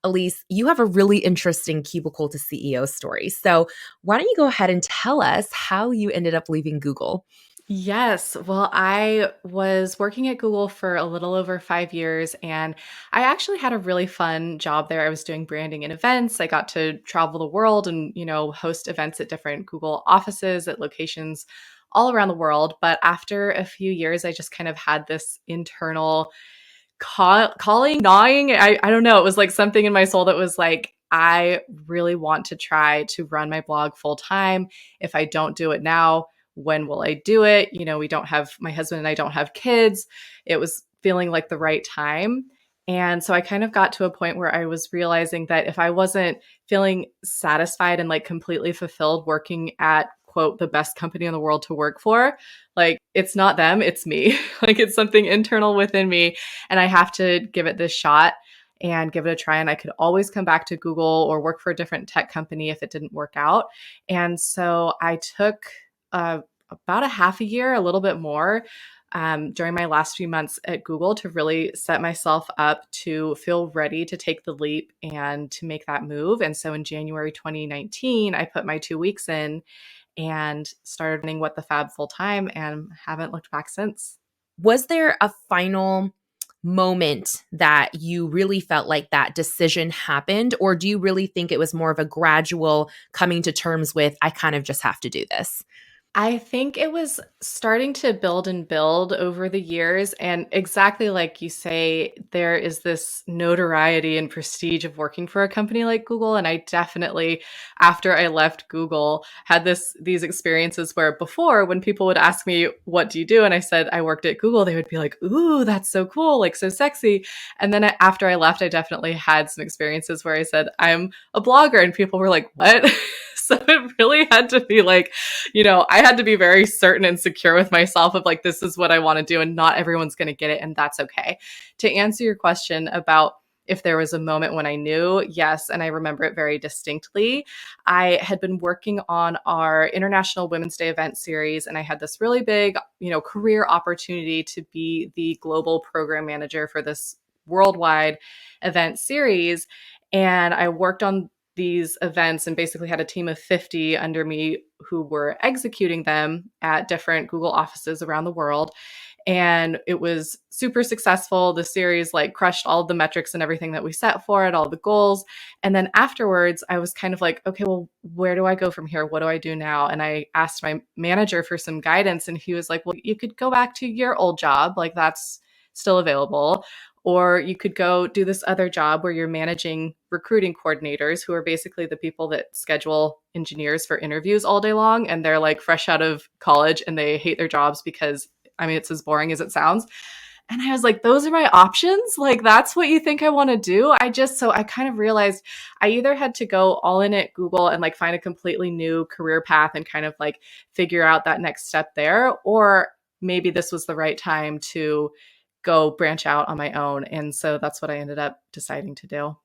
Elise, you have a really interesting Cubicle to CEO story. So why don't you go ahead and tell us how you ended up leaving Google? Yes. Well, I was working at Google for a little over 5 years, and I actually had a really fun job there. I was doing branding and events. I got to travel the world and, host events at different Google offices at locations all around the world. But after a few years, I just kind of had this internal calling, gnawing. I don't know. It was like something in my soul that was like, I really want to try to run my blog full time. If I don't do it now, when will I do it? We don't have, my husband and I don't have kids. It was feeling like the right time. And so I kind of got to a point where I was realizing that if I wasn't feeling satisfied and like completely fulfilled working at, quote, the best company in the world to work for, like it's not them, it's me. Like it's something internal within me. And I have to give it this shot and give it a try. And I could always come back to Google or work for a different tech company if it didn't work out. And so I took about a half a year, a little bit more, during my last few months at Google to really set myself up to feel ready to take the leap and to make that move. And so in January 2019, I put my 2 weeks in and started running What the Fab full time and haven't looked back since. Was there a final moment that you really felt like that decision happened? Or do you really think it was more of a gradual coming to terms with, I kind of just have to do this? I think it was starting to build and build over the years. And exactly like you say, there is this notoriety and prestige of working for a company like Google. And I definitely, after I left Google, had these experiences where before, when people would ask me, what do you do? And I said, I worked at Google, they would be like, ooh, that's so cool, like so sexy. And then after I left, I definitely had some experiences where I said, I'm a blogger. And people were like, what? So it really had to be like, I had to be very certain and secure with myself of like, this is what I want to do, and not everyone's going to get it, and that's okay. To answer your question about if there was a moment when I knew, yes, and I remember it very distinctly. I had been working on our International Women's Day event series, and I had this really big, career opportunity to be the global program manager for this worldwide event series. And I worked on these events and basically had a team of 50 under me who were executing them at different Google offices around the world. And it was super successful. The series like crushed all of the metrics and everything that we set for it, all the goals. And then afterwards, I was kind of like, okay, well, where do I go from here? What do I do now? And I asked my manager for some guidance, and he was like, well, you could go back to your old job. Like that's still available. Or you could go do this other job where you're managing recruiting coordinators who are basically the people that schedule engineers for interviews all day long. And they're like fresh out of college and they hate their jobs because, I mean, it's as boring as it sounds. And I was like, those are my options. Like, that's what you think I want to do. So I kind of realized I either had to go all in at Google and like find a completely new career path and kind of like figure out that next step there, or maybe this was the right time to go branch out on my own. And so that's what I ended up deciding to do.